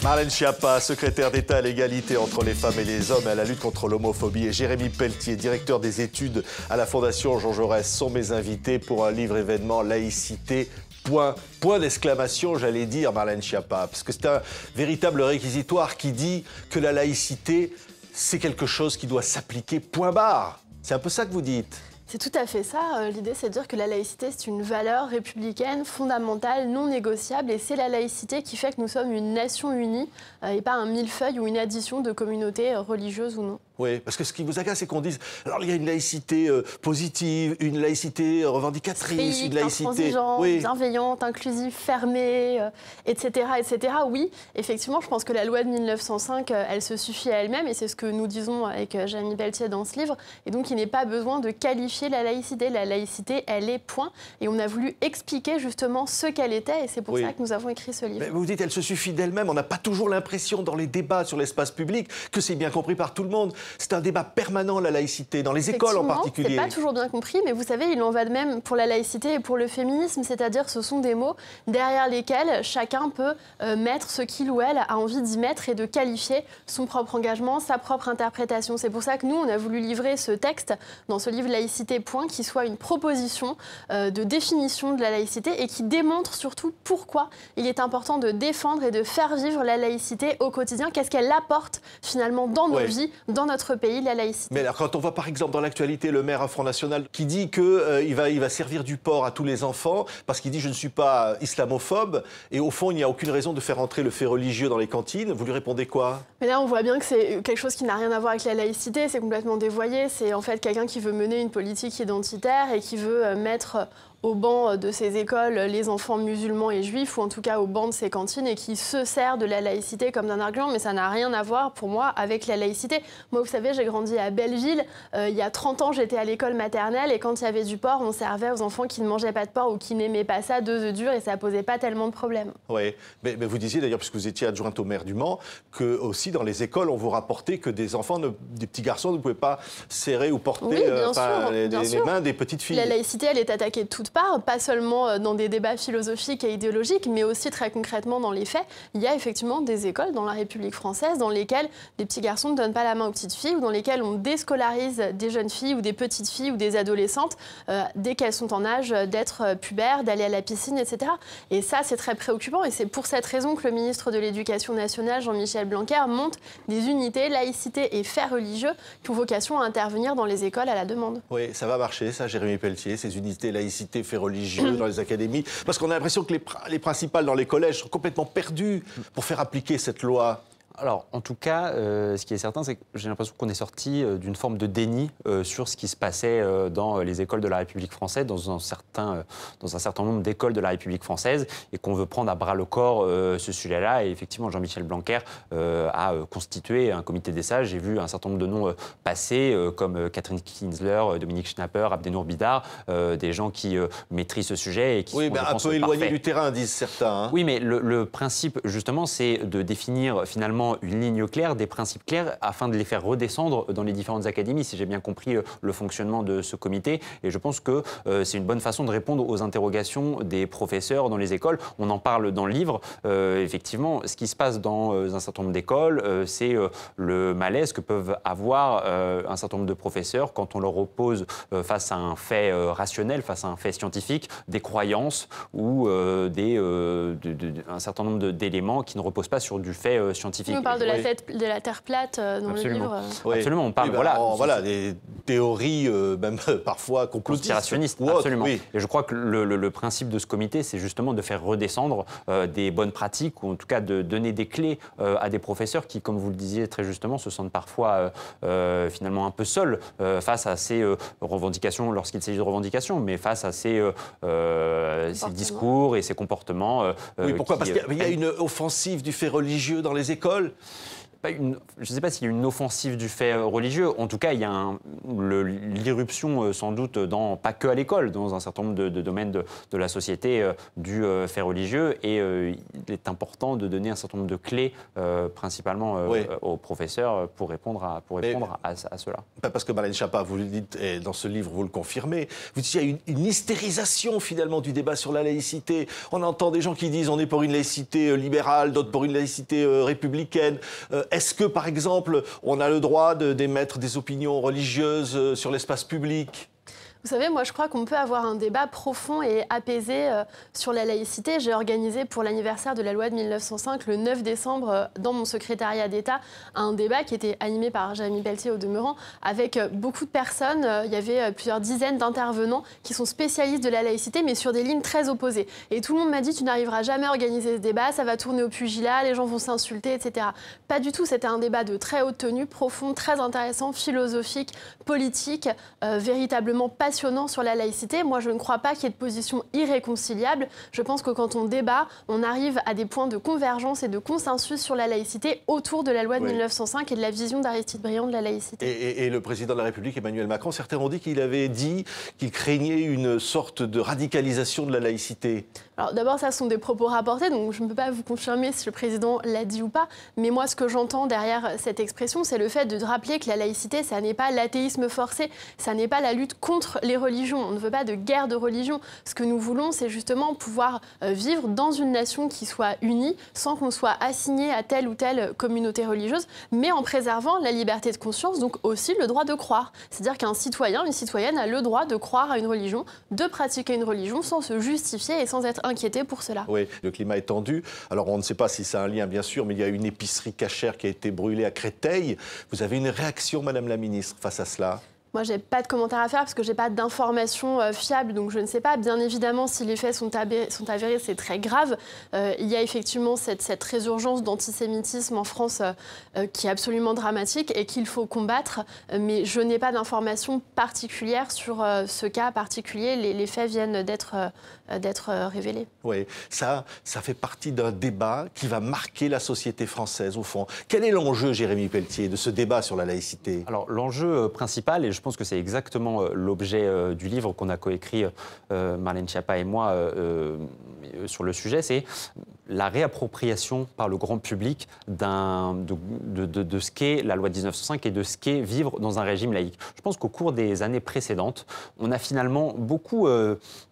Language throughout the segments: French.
Marlène Schiappa, secrétaire d'État à l'égalité entre les femmes et les hommes et à la lutte contre l'homophobie, et Jérémy Pelletier, directeur des études à la Fondation Jean Jaurès, sont mes invités pour un livre événement laïcité. Point d'exclamation, j'allais dire, Marlène Schiappa, parce que c'est un véritable réquisitoire qui dit que la laïcité, c'est quelque chose qui doit s'appliquer, point barre. C'est un peu ça que vous dites. C'est tout à fait ça. L'idée, c'est de dire que la laïcité, c'est une valeur républicaine fondamentale, non négociable. Et c'est la laïcité qui fait que nous sommes une nation unie et pas un millefeuille ou une addition de communautés religieuses ou non. Oui, parce que ce qui vous agace, c'est qu'on dise alors il y a une laïcité positive, une laïcité revendicatrice, stricte, une laïcité intransigeante, bienveillante, inclusive, fermée, etc., etc. Oui, effectivement, je pense que la loi de 1905, elle se suffit à elle-même, et c'est ce que nous disons avec Jérémy Pelletier dans ce livre. Et donc, il n'est pas besoin de qualifier la laïcité. La laïcité, elle est point. Et on a voulu expliquer justement ce qu'elle était, et c'est pour ça que nous avons écrit ce livre. Mais vous dites, elle se suffit d'elle-même. On n'a pas toujours l'impression dans les débats sur l'espace public que c'est bien compris par tout le monde. C'est un débat permanent, la laïcité, dans les écoles en particulier. C'est pas toujours bien compris, mais vous savez, il en va de même pour la laïcité et pour le féminisme, c'est-à-dire ce sont des mots derrière lesquels chacun peut mettre ce qu'il ou elle a envie d'y mettre et de qualifier son propre engagement, sa propre interprétation. C'est pour ça que nous, on a voulu livrer ce texte dans ce livre Laïcité, point, qui soit une proposition de définition de la laïcité et qui démontre surtout pourquoi il est important de défendre et de faire vivre la laïcité au quotidien. Qu'est-ce qu'elle apporte finalement dans nos vies, dans notre pays, la laïcité. Mais alors, quand on voit par exemple dans l'actualité le maire Front National qui dit qu'il va servir du porc à tous les enfants parce qu'il dit je ne suis pas islamophobe et au fond il n'y a aucune raison de faire entrer le fait religieux dans les cantines, vous lui répondez quoi? Mais là on voit bien que c'est quelque chose qui n'a rien à voir avec la laïcité, c'est complètement dévoyé, c'est en fait quelqu'un qui veut mener une politique identitaire et qui veut mettre au banc de ses écoles les enfants musulmans et juifs, ou en tout cas au banc de ses cantines, et qui se sert de la laïcité comme d'un argument, mais ça n'a rien à voir pour moi avec la laïcité. Moi, vous savez, j'ai grandi à Belleville, il y a 30 ans, j'étais à l'école maternelle, et quand il y avait du porc, on servait aux enfants qui ne mangeaient pas de porc ou qui n'aimaient pas ça, 2 œufs durs, et ça posait pas tellement de problèmes. Oui, mais vous disiez d'ailleurs, puisque vous étiez adjointe au maire du Mans, que aussi dans les écoles, on vous rapportait que des enfants, des petits garçons ne pouvaient pas serrer ou porter les mains des petites filles. La laïcité, elle est attaquée de toutes parts, pas seulement dans des débats philosophiques et idéologiques, mais aussi très concrètement dans les faits. Il y a effectivement des écoles dans la République française dans lesquelles les petits garçons ne donnent pas la main aux petites filles, ou dans lesquelles on déscolarise des jeunes filles ou des petites filles ou des adolescentes dès qu'elles sont en âge d'être pubères, d'aller à la piscine, etc. Et ça, c'est très préoccupant, et c'est pour cette raison que le ministre de l'Éducation nationale, Jean-Michel Blanquer, monte des unités laïcité et faits religieux qui ont vocation à intervenir dans les écoles à la demande. Oui, ça va marcher, ça, Jérémy Pelletier, ces unités laïcité, faits religieux dans les académies, parce qu'on a l'impression que les principales dans les collèges sont complètement perdues pour faire appliquer cette loi. Alors, en tout cas, ce qui est certain, c'est que j'ai l'impression qu'on est sorti d'une forme de déni sur ce qui se passait dans les écoles de la République française, dans un certain nombre d'écoles de la République française, et qu'on veut prendre à bras-le-corps ce sujet-là. Et effectivement, Jean-Michel Blanquer a constitué un comité des sages. J'ai vu un certain nombre de noms passer, comme Catherine Kienzler, Dominique Schnapper, Abdenour Bidar, des gens qui maîtrisent ce sujet et qui sont, un peu éloignés du terrain, disent certains. Oui, mais le principe, justement, c'est de définir finalement une ligne claire, des principes clairs, afin de les faire redescendre dans les différentes académies, si j'ai bien compris le fonctionnement de ce comité. Et je pense que c'est une bonne façon de répondre aux interrogations des professeurs dans les écoles. On en parle dans le livre. Effectivement, ce qui se passe dans un certain nombre d'écoles, c'est le malaise que peuvent avoir un certain nombre de professeurs quand on leur oppose face à un fait rationnel, face à un fait scientifique, des croyances ou un certain nombre d'éléments qui ne reposent pas sur du fait scientifique. On parle de la Terre plate dans le livre. Absolument, on parle des théories même parfois conclusives. Conspirationnistes, absolument. Oui. Et je crois que le principe de ce comité, c'est justement de faire redescendre des bonnes pratiques, ou en tout cas de donner des clés à des professeurs qui, comme vous le disiez très justement, se sentent parfois finalement un peu seuls face à ces revendications, lorsqu'il s'agit de revendications, mais face à ces discours et ces comportements. Oui, pourquoi? Parce qu'il y a une offensive du fait religieux dans les écoles. je ne sais pas s'il y a une offensive du fait religieux. En tout cas, il y a l'irruption, sans doute, pas que à l'école, dans un certain nombre de domaines de la société du fait religieux. Et il est important de donner un certain nombre de clés, principalement aux professeurs, pour répondre à cela. Parce que Marlène Schiappa, vous le dites, et dans ce livre, vous le confirmez, vous dites qu'il y a une hystérisation, finalement, du débat sur la laïcité. On entend des gens qui disent on est pour une laïcité libérale, d'autres pour une laïcité républicaine. Est-ce que, par exemple, on a le droit d'émettre des opinions religieuses sur l'espace public ? Vous savez, moi, je crois qu'on peut avoir un débat profond et apaisé sur la laïcité. J'ai organisé pour l'anniversaire de la loi de 1905, le 9 décembre, dans mon secrétariat d'État, un débat qui était animé par Jérémy Pelletier au demeurant, avec beaucoup de personnes. Il y avait plusieurs dizaines d'intervenants qui sont spécialistes de la laïcité, mais sur des lignes très opposées. Et tout le monde m'a dit, tu n'arriveras jamais à organiser ce débat, ça va tourner au pugilat, les gens vont s'insulter, etc. Pas du tout, c'était un débat de très haute tenue, profond, très intéressant, philosophique, politique, véritablement passionnant sur la laïcité. Moi, je ne crois pas qu'il y ait de position irréconciliable. Je pense que quand on débat, on arrive à des points de convergence et de consensus sur la laïcité autour de la loi de 1905 et de la vision d'Aristide Briand de la laïcité. Et le président de la République, Emmanuel Macron, certains ont dit qu'il craignait une sorte de radicalisation de la laïcité. Alors d'abord, ça sont des propos rapportés, donc je ne peux pas vous confirmer si le président l'a dit ou pas. Mais moi, ce que j'entends derrière cette expression, c'est le fait de rappeler que la laïcité, ça n'est pas l'athéisme forcé, ça n'est pas la lutte contre les religions. On ne veut pas de guerre de religion. Ce que nous voulons, c'est justement pouvoir vivre dans une nation qui soit unie, sans qu'on soit assigné à telle ou telle communauté religieuse, mais en préservant la liberté de conscience, donc aussi le droit de croire. C'est-à-dire qu'un citoyen, une citoyenne a le droit de croire à une religion, de pratiquer une religion sans se justifier et sans être inquiété pour cela. Oui, le climat est tendu. Alors on ne sait pas si c'est un lien, bien sûr, mais il y a une épicerie cachère qui a été brûlée à Créteil. Vous avez une réaction, Madame la Ministre, face à cela ? Moi, je n'ai pas de commentaire à faire parce que je n'ai pas d'informations fiables, donc je ne sais pas. Bien évidemment, si les faits sont avérés, c'est très grave. Il y a effectivement cette résurgence d'antisémitisme en France qui est absolument dramatique et qu'il faut combattre. Mais je n'ai pas d'informations particulières sur ce cas particulier. Les faits viennent d'être révélés. Oui, ça fait partie d'un débat qui va marquer la société française, au fond. Quel est l'enjeu, Jérémy Pelletier, de ce débat sur la laïcité ? Alors, l'enjeu principal, et je pense que c'est exactement l'objet du livre qu'on a coécrit, Marlène Schiappa et moi, sur le sujet, c'est la réappropriation par le grand public de ce qu'est la loi de 1905 et de ce qu'est vivre dans un régime laïque. Je pense qu'au cours des années précédentes, on a finalement beaucoup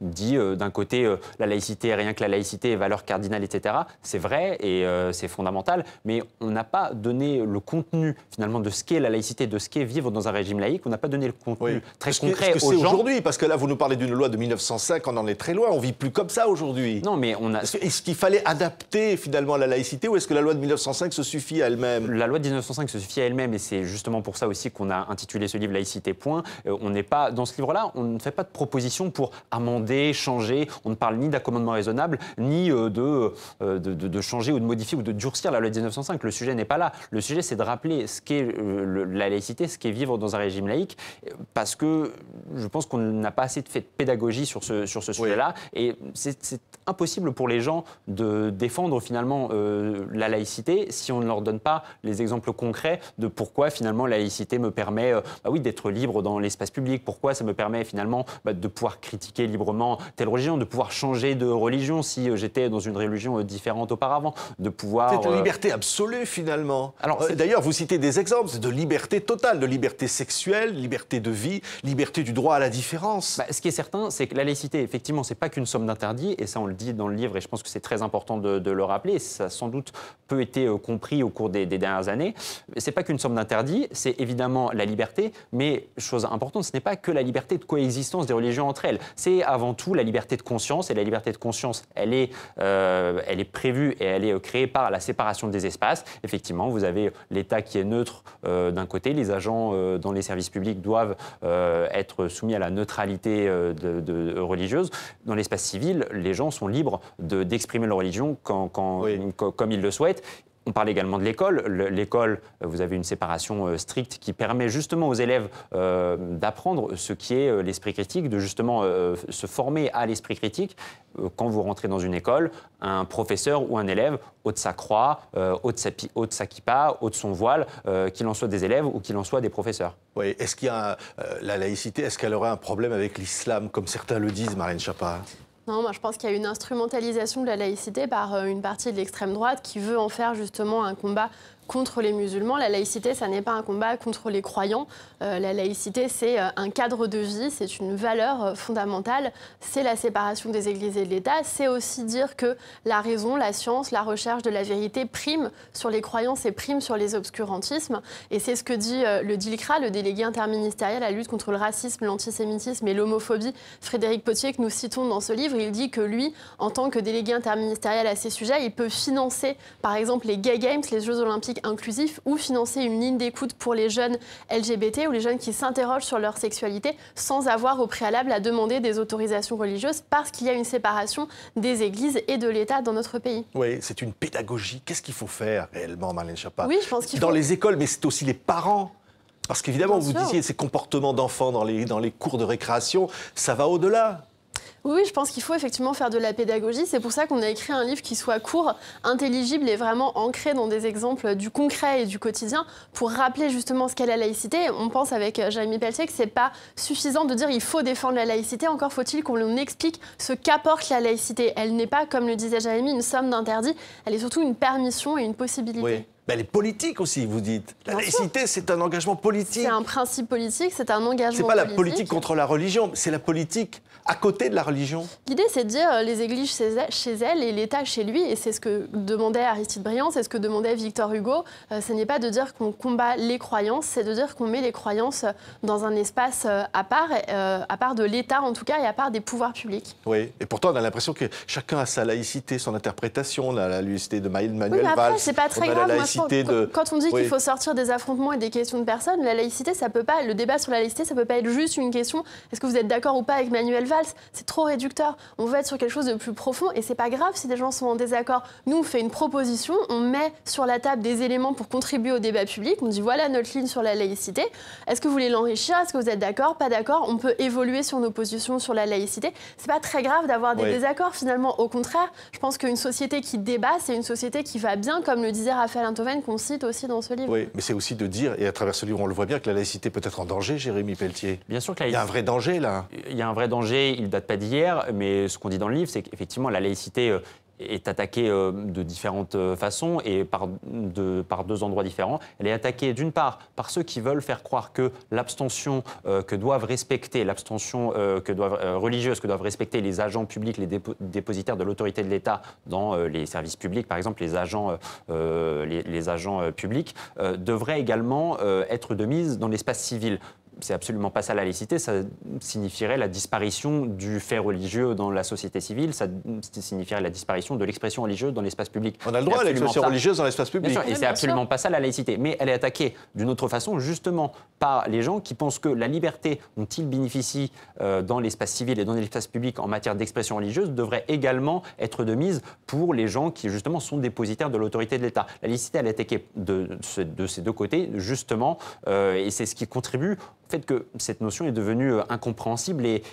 dit d'un côté la laïcité, rien que la laïcité est valeur cardinale, etc. C'est vrai et c'est fondamental, mais on n'a pas donné le contenu finalement de ce qu'est la laïcité, de ce qu'est vivre dans un régime laïque. On n'a pas donné le contenu très concret aux gens. Est-ce que c'est aujourd'hui ? Parce que là, vous nous parlez d'une loi de 1905, on en est très loin, on ne vit plus comme ça aujourd'hui. Non, mais on a... Est-ce qu'il fallait adapter finalement la laïcité ou est-ce que la loi de 1905 se suffit à elle-même ? La loi de 1905 se suffit à elle-même et c'est justement pour ça aussi qu'on a intitulé ce livre Laïcité, point. On n'est pas, dans ce livre-là, on ne fait pas de propositions pour amender, changer. On ne parle ni d'accommodement raisonnable, ni de changer ou de modifier ou de durcir la loi de 1905. Le sujet n'est pas là. Le sujet, c'est de rappeler ce qu'est la laïcité, ce qu'est vivre dans un régime laïque, parce que je pense qu'on n'a pas assez fait de pédagogie sur ce sujet-là. Et c'est impossible pour les gens de défendre finalement la laïcité si on ne leur donne pas les exemples concrets de pourquoi finalement la laïcité me permet d'être libre dans l'espace public, pourquoi ça me permet finalement de pouvoir critiquer librement telle religion, de pouvoir changer de religion si j'étais dans une religion différente auparavant, de pouvoir... C'est une liberté absolue finalement. D'ailleurs, vous citez des exemples de liberté totale, de liberté sexuelle, liberté de vie, liberté du droit à la différence. Ce qui est certain, c'est que la laïcité, effectivement, c'est pas qu'une somme d'interdits, et ça on le dit dans le livre, et je pense que c'est très important de le rappeler, et ça a sans doute peu été compris au cours des dernières années. C'est pas qu'une somme d'interdits, c'est évidemment la liberté, mais chose importante, ce n'est pas que la liberté de coexistence des religions entre elles, c'est avant tout la liberté de conscience, et la liberté de conscience, elle est prévue et elle est créée par la séparation des espaces. Effectivement, vous avez l'État qui est neutre d'un côté, les agents dans les services publics doivent être soumis à la neutralité religieuse. Dans l'espace civil, les gens sont libres d'exprimer leur religion comme ils le souhaitent. On parle également de l'école. L'école, vous avez une séparation stricte qui permet justement aux élèves d'apprendre ce qui est l'esprit critique, de justement se former à l'esprit critique. Quand vous rentrez dans une école, un professeur ou un élève, haut de sa croix, haut de sa kippa, haut de son voile, qu'il en soit des élèves ou qu'il en soit des professeurs. Oui, est-ce qu'il y a la laïcité, est-ce qu'elle aurait un problème avec l'islam, comme certains le disent, Marlène Schiappa? Non, moi je pense qu'il y a une instrumentalisation de la laïcité par une partie de l'extrême droite qui veut en faire justement un combat contre les musulmans. La laïcité, ça n'est pas un combat contre les croyants. La laïcité, c'est un cadre de vie, c'est une valeur fondamentale. C'est la séparation des églises et de l'État. C'est aussi dire que la raison, la science, la recherche de la vérité prime sur les croyances et prime sur les obscurantismes. Et c'est ce que dit le DILCRA, le délégué interministériel à la lutte contre le racisme, l'antisémitisme et l'homophobie, Frédéric Potier, que nous citons dans ce livre. Il dit que lui, en tant que délégué interministériel à ces sujets, il peut financer, par exemple, les Gay Games, les Jeux Olympiques inclusif, ou financer une ligne d'écoute pour les jeunes LGBT ou les jeunes qui s'interrogent sur leur sexualité sans avoir au préalable à demander des autorisations religieuses parce qu'il y a une séparation des églises et de l'État dans notre pays. Oui, c'est une pédagogie. Qu'est-ce qu'il faut faire réellement, Marlène Schiappa? Oui, je pense qu'il faut... Dans les écoles, mais c'est aussi les parents. Parce qu'évidemment, Bien vous sûr. disiez, ces comportements d'enfants dans les cours de récréation, ça va au-delà. Oui, je pense qu'il faut effectivement faire de la pédagogie. C'est pour ça qu'on a écrit un livre qui soit court, intelligible et vraiment ancré dans des exemples du concret et du quotidien pour rappeler justement ce qu'est la laïcité. On pense avec Jérémy Pelletier que c'est pas suffisant de dire il faut défendre la laïcité. Encore faut-il qu'on nous explique ce qu'apporte la laïcité. Elle n'est pas, comme le disait Jérémy, une somme d'interdits. Elle est surtout une permission et une possibilité. Oui. Ben, elle est politique aussi, vous dites. La laïcité, c'est un engagement politique. C'est un principe politique, c'est un engagement C'est pas la politique. politique contre la religion, c'est la politique à côté de la religion. L'idée, c'est de dire les églises chez elles et l'État chez lui. Et c'est ce que demandait Aristide Briand, c'est ce que demandait Victor Hugo. Ce n'est pas de dire qu'on combat les croyances, c'est de dire qu'on met les croyances dans un espace à part de l'État en tout cas, et à part des pouvoirs publics. Oui, et pourtant on a l'impression que chacun a sa laïcité, son interprétation. On a la laïcité de Manuel Oui, mais après, Valls, c'est pas très on a grave. la Moi, je pense laïcité de... Quand on dit Oui. qu'il faut sortir des affrontements et des questions de personnes, la laïcité, ça peut pas. Le débat sur la laïcité, ça peut pas être juste une question. Est-ce que vous êtes d'accord ou pas avec Manuel Valls? C'est trop réducteur. On veut être sur quelque chose de plus profond et c'est pas grave si des gens sont en désaccord. Nous, on fait une proposition, on met sur la table des éléments pour contribuer au débat public. On dit voilà notre ligne sur la laïcité. Est-ce que vous voulez l'enrichir? Est-ce que vous êtes d'accord? Pas d'accord? On peut évoluer sur nos positions sur la laïcité. C'est pas très grave d'avoir des désaccords finalement. Au contraire, je pense qu'une société qui débat, c'est une société qui va bien, comme le disait Raphaël Enthoven, qu'on cite aussi dans ce livre. Oui, mais c'est aussi de dire, et à travers ce livre on le voit bien, que la laïcité peut être en danger, Jérémy Pelletier. Bien sûr que Il y a un vrai danger là. Il y a un vrai danger, il ne date pas d'hier, mais ce qu'on dit dans le livre, c'est qu'effectivement, la laïcité est attaquée de différentes façons et par deux endroits différents. Elle est attaquée d'une part par ceux qui veulent faire croire que l'abstention que doivent respecter, l'abstention religieuse que doivent respecter les agents publics, les dépositaires de l'autorité de l'État dans les services publics, par exemple les agents publics, devrait également être de mise dans l'espace civil. C'est absolument pas ça la laïcité, ça signifierait la disparition du fait religieux dans la société civile, ça signifierait la disparition de l'expression religieuse dans l'espace public. On a le droit à l'expression religieuse dans l'espace public. Bien sûr, et c'est absolument pas ça la laïcité. Mais elle est attaquée d'une autre façon, justement par les gens qui pensent que la liberté dont ils bénéficient dans l'espace civil et dans l'espace public en matière d'expression religieuse devrait également être de mise pour les gens qui, justement, sont dépositaires de l'autorité de l'État. La laïcité, elle est attaquée de ces deux côtés, justement, et c'est ce qui contribue au fait que cette notion est devenue incompréhensible et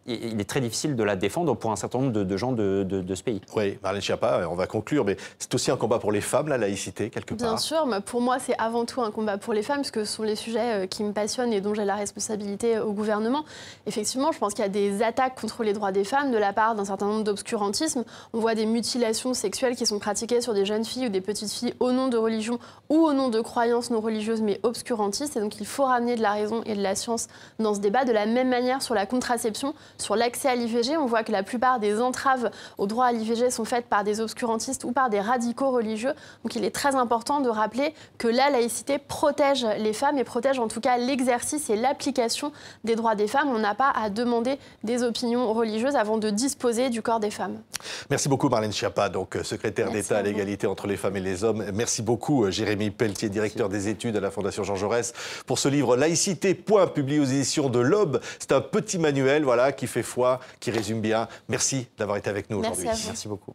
il est très difficile de la défendre pour un certain nombre de gens de ce pays. Oui, Marlène Schiappa, on va conclure, mais c'est aussi un combat pour les femmes, la laïcité, quelque part. Bien sûr, mais pour moi, c'est avant tout un combat pour les femmes, parce que ce sont les sujets qui me passionnent et dont j'ai la responsabilité au gouvernement. Effectivement, je pense qu'il y a des attaques contre les droits des femmes de la part d'un certain nombre d'obscurantismes. On voit des mutilations sexuelles qui sont pratiquées sur des jeunes filles ou des petites filles au nom de religion ou au nom de croyances non religieuses, mais obscurantistes. Et donc, il faut ramener de la raison et de la science dans ce débat. De la même manière, sur la contraception, sur l'accès à l'IVG, on voit que la plupart des entraves au droit à l'IVG sont faites par des obscurantistes ou par des radicaux religieux. Donc il est très important de rappeler que la laïcité protège les femmes et protège en tout cas l'exercice et l'application des droits des femmes. On n'a pas à demander des opinions religieuses avant de disposer du corps des femmes. Merci beaucoup Marlène Schiappa, donc secrétaire d'État à l'égalité entre les femmes et les hommes. Merci beaucoup Jérémy Pelletier, directeur des études à la Fondation Jean Jaurès, pour ce livre Laïcité, publié aux éditions de l'Aube. C'est un petit manuel, voilà, qui fait foi, qui résume bien. Merci d'avoir été avec nous aujourd'hui. Merci à vous. Merci beaucoup.